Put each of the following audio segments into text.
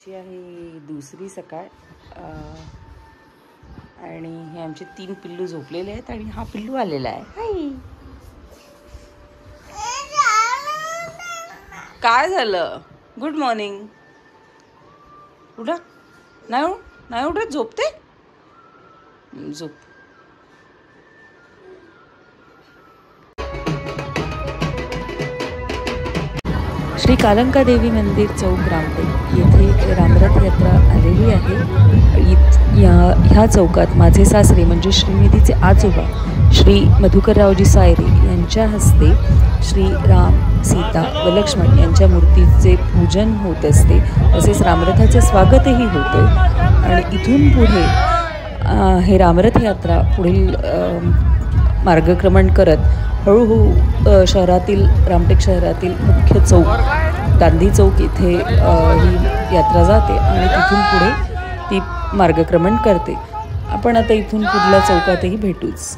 ची आहे दुसरी सकाळ आणि हे आमचे 3 पिल्लू झोपलेले आहेत आणि हा पिल्लू आलेला आहे. हाय, काय झालं? Good morning. उठा. नाही उठत, झोपते. झोप. श्री कालंका देवी मंदिर चौक रामटेक येथे रामरथ यात्रा आलेली आहे. ह्या चौकात माझे सासरे म्हणजे श्रीनिधीचे आजोबा श्री मधुकररावजी सायरे यांच्या हस्ते श्री राम, सीता व लक्ष्मण यांच्या मूर्तीचे पूजन होत असते. तसेच रामरथाचे स्वागतही होते आणि इथून पुढे हे रामरथ यात्रा पुढील मार्गक्रमण करत हळूहळू शहरातील रामटेक शहरातील मुख्य चौक गांधी चौक इथे ही यात्रा जाते आणि तिथून पुढे ती मार्गक्रमण करते. आपण आता इथून पुढल्या चौकातही भेटूच.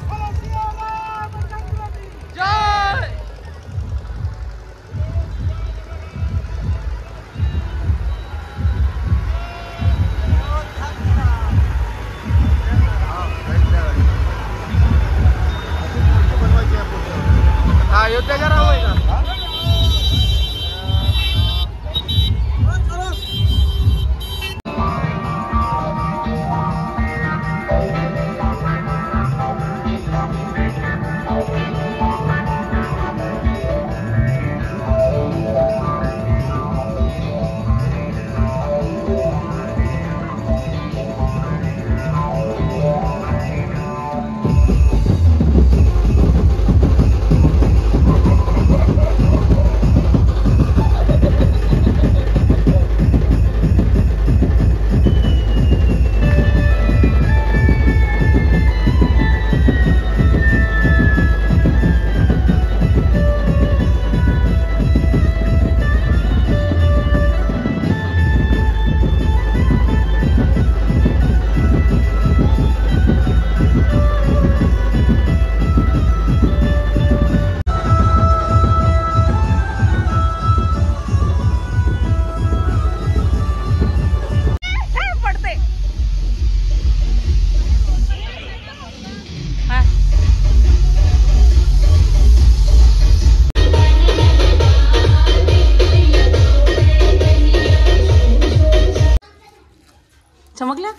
चमकल्या?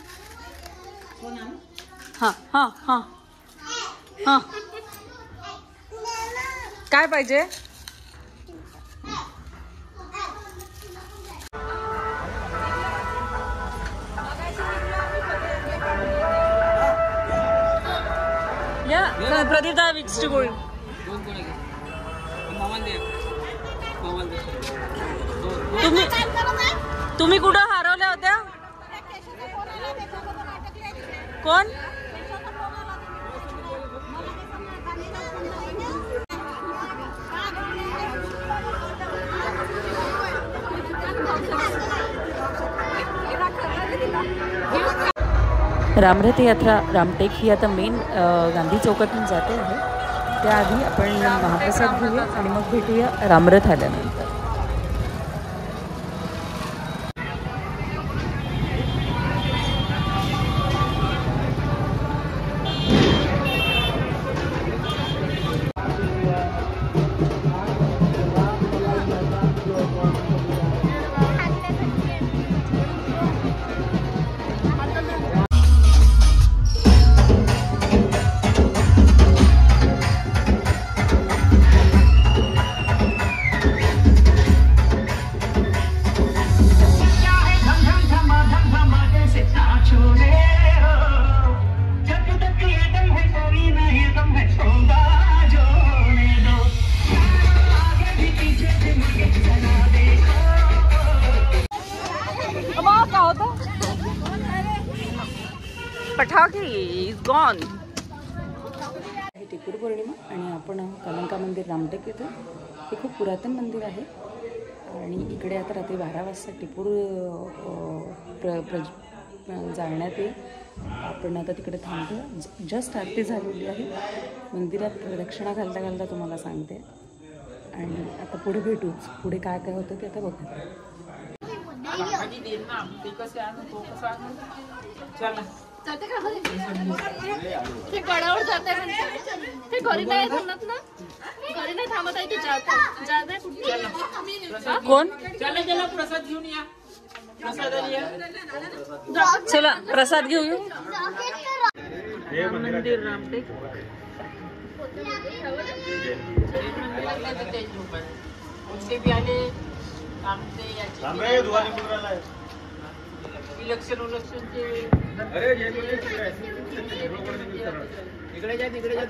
हां हां हां हां, काय पाहिजे? या प्रदीपदा विक्सची गोळी. तुम्ही कुठं हरवल्या होत्या? कोण? रामरथ यात्रा रामटेक ही आता मेन गांधी चौकातून जाते आहे. त्याआधी आपण महाप्रसाद घेऊया आणि मग भेटूया रामरथ आल्यानंतर. पटाखे इज गॉन. टिपूर पौर्णिमा आणि आपण कालंका मंदिर रामटेक येथे. हे खूप पुरातन मंदिर आहे आणि इकडे आता रात्री 12 वाजता टिपूर जाळण्यात येईल. आपण आता तिकडे थांबतो. जस्ट आरती झालेली आहे. मंदिरात प्रदक्षिणा घालता घालता तुम्हाला सांगते आणि आता पुढे भेटूच. पुढे काय काय होतं ते आता बघू. ते गडावर जाते ते घरी नाही थांबत ना घरी नाही थांबत आहे ते जात कोण चला प्रसाद घेऊन या चला प्रसाद घेऊ मंदिर रामटेक भी आले इलेक्शन इकडे जा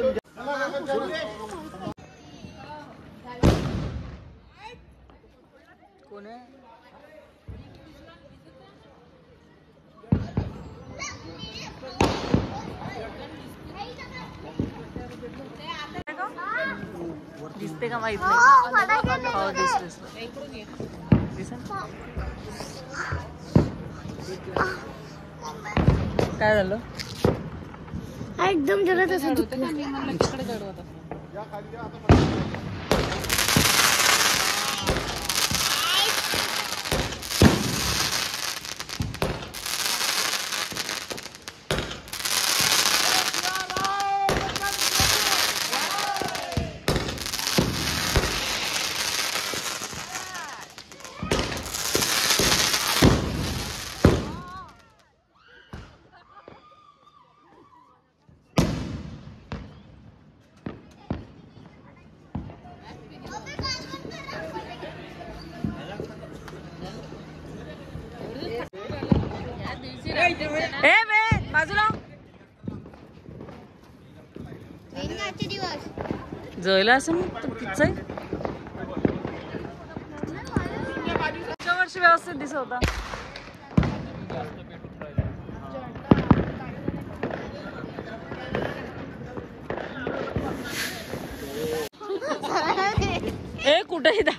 कोण आहे दिसते का माहित नाही हो दिसलं काय झालं एकदम जरा तसं बाजूला जळला असं किती वर्षी व्यवस्थित दिसत होता ए कुठेही दा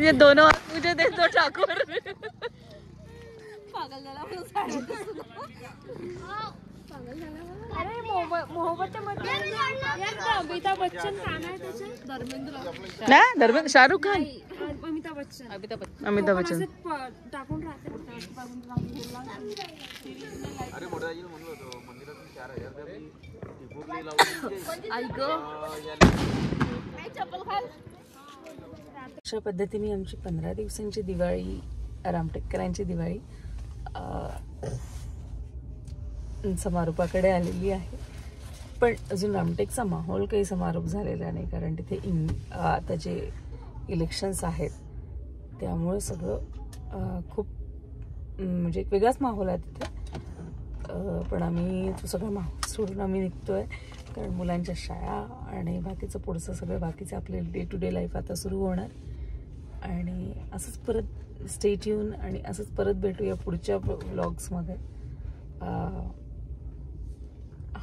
ये दोनों मुझे दे दो ठाकुर पागल झाला अरे अमिताभ बच्चन ना धर्मेंद्र शाहरुख खान अमिताभ बच्चन अमिताभ बच्चन टाकून राहते अशा पद्धतीने आमची 15 दिवसांची दिवाळी रामटेककरांची दिवाळी समारोपाकडे आलेली आहे. पण अजून रामटेकचा माहोल काही समारोप झालेला नाही कारण तिथे आता जे इलेक्शन्स आहेत त्यामुळे सगळं खूप म्हणजे एक वेगळाच माहोल आहे तिथे. पण आम्ही तो सगळं माहोल सोडून आम्ही निघतोय कारण मुलांच्या शाळा आणि बाकीचं पुढचं सगळं बाकीचं आपले डे टू डे लाईफ आता सुरू होणार आणि असंच परत स्टे ट्यून आणि असंच परत भेटूया पुढच्या व्लॉग्समध्ये.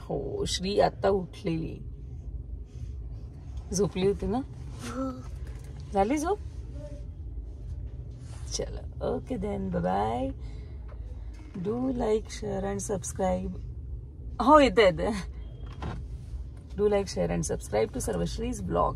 हो श्री आता उठलेली झोपली होती ना झाली झोप. चलो okay then bye bye. Do like share and subscribe. हो येते do like share and subscribe to सर्वश्रीज ब्लॉग.